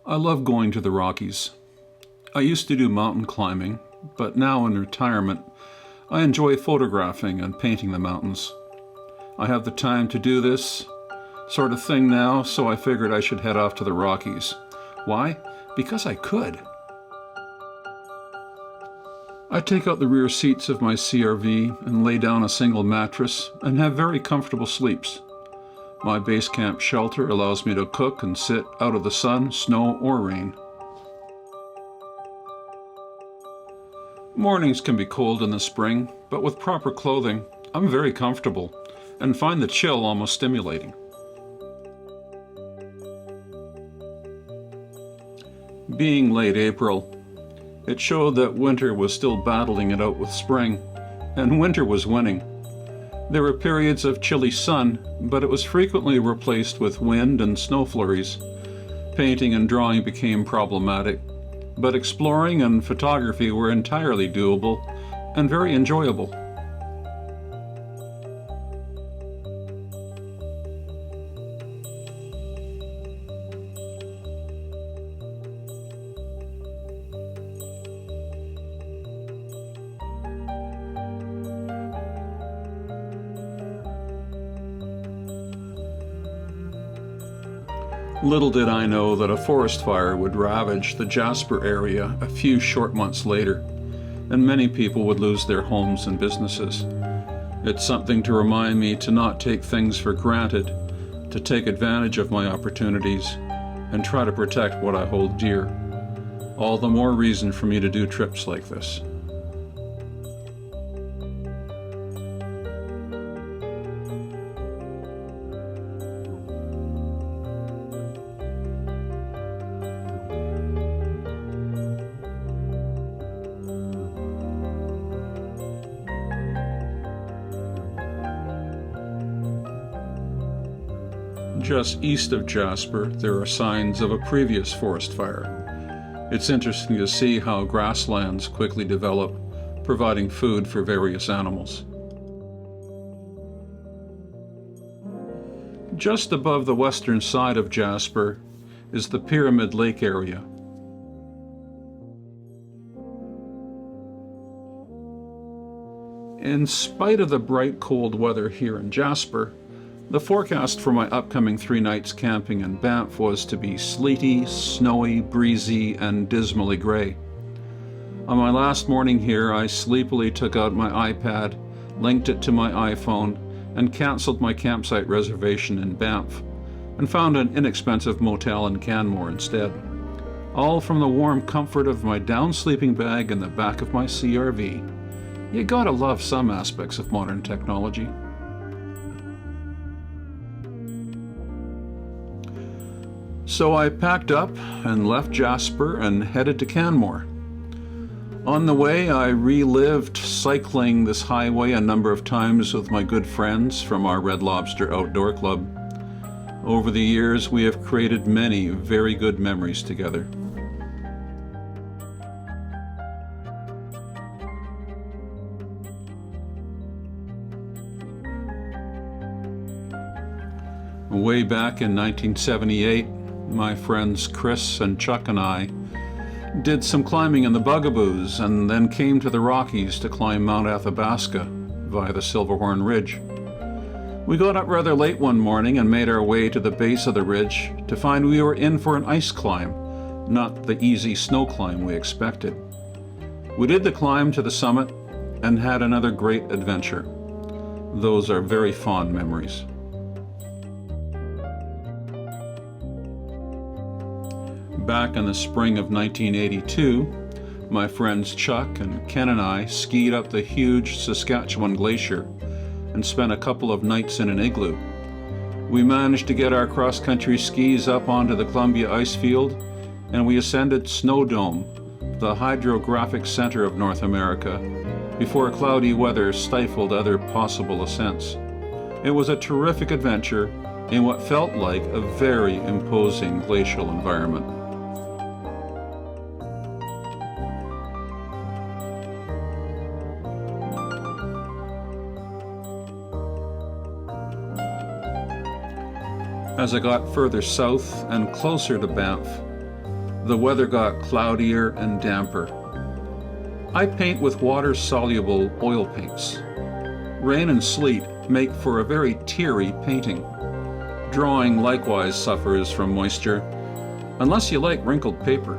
I love going to the Rockies. I used to do mountain climbing, but now in retirement, I enjoy photographing and painting the mountains. I have the time to do this sort of thing now, so I figured I should head off to the Rockies. Why? Because I could. I take out the rear seats of my CRV and lay down a single mattress and have very comfortable sleeps. My base camp shelter allows me to cook and sit out of the sun, snow, or rain. Mornings can be cold in the spring, but with proper clothing, I'm very comfortable and find the chill almost stimulating. Being late April, it showed that winter was still battling it out with spring, and winter was winning. There were periods of chilly sun, but it was frequently replaced with wind and snow flurries. Painting and drawing became problematic, but exploring and photography were entirely doable and very enjoyable. Little did I know that a forest fire would ravage the Jasper area a few short months later, and many people would lose their homes and businesses. It's something to remind me to not take things for granted, to take advantage of my opportunities, and try to protect what I hold dear. All the more reason for me to do trips like this. Just east of Jasper, there are signs of a previous forest fire. It's interesting to see how grasslands quickly develop, providing food for various animals. Just above the western side of Jasper is the Pyramid Lake area. In spite of the bright cold weather here in Jasper, the forecast for my upcoming 3 nights camping in Banff was to be sleety, snowy, breezy, and dismally gray. On my last morning here, I sleepily took out my iPad, linked it to my iPhone, and canceled my campsite reservation in Banff, and found an inexpensive motel in Canmore instead. All from the warm comfort of my down sleeping bag in the back of my CRV. You gotta love some aspects of modern technology. So I packed up and left Jasper and headed to Canmore. On the way, I relived cycling this highway a number of times with my good friends from our Red Lobster Outdoor Club. Over the years, we have created many very good memories together. Way back in 1978, my friends Chris and Chuck and I did some climbing in the Bugaboos and then came to the Rockies to climb Mount Athabasca via the Silverhorn Ridge. We got up rather late one morning and made our way to the base of the ridge to find we were in for an ice climb, not the easy snow climb we expected. We did the climb to the summit and had another great adventure. Those are very fond memories. Back in the spring of 1982, my friends Chuck and Ken and I skied up the huge Saskatchewan glacier and spent a couple of nights in an igloo. We managed to get our cross-country skis up onto the Columbia ice field, and we ascended Snow Dome, the hydrographic center of North America, before cloudy weather stifled other possible ascents. It was a terrific adventure in what felt like a very imposing glacial environment. As I got further south and closer to Banff, the weather got cloudier and damper. I paint with water-soluble oil paints. Rain and sleet make for a very teary painting. Drawing likewise suffers from moisture, unless you like wrinkled paper.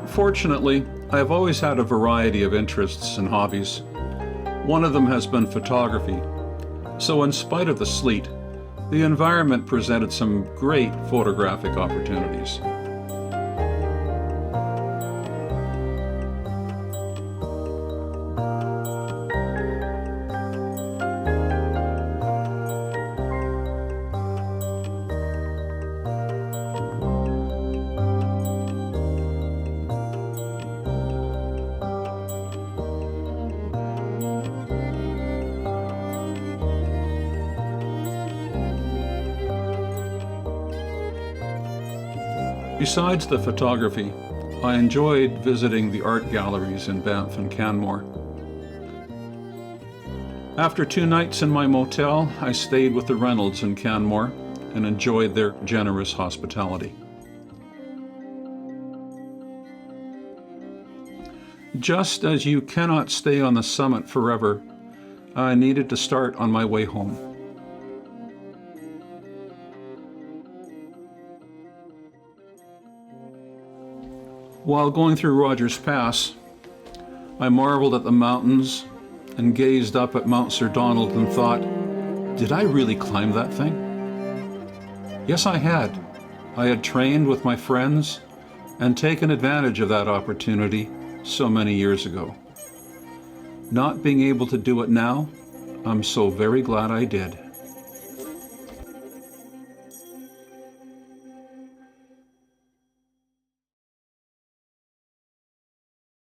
Fortunately, I have always had a variety of interests and hobbies. One of them has been photography. So in spite of the sleet, the environment presented some great photographic opportunities. Besides the photography, I enjoyed visiting the art galleries in Banff and Canmore. After 2 nights in my motel, I stayed with the Reynolds in Canmore and enjoyed their generous hospitality. Just as you cannot stay on the summit forever, I needed to start on my way home. While going through Rogers Pass, I marveled at the mountains and gazed up at Mount Sir Donald and thought, did I really climb that thing? Yes, I had. I had trained with my friends and taken advantage of that opportunity so many years ago. Not being able to do it now, I'm so very glad I did.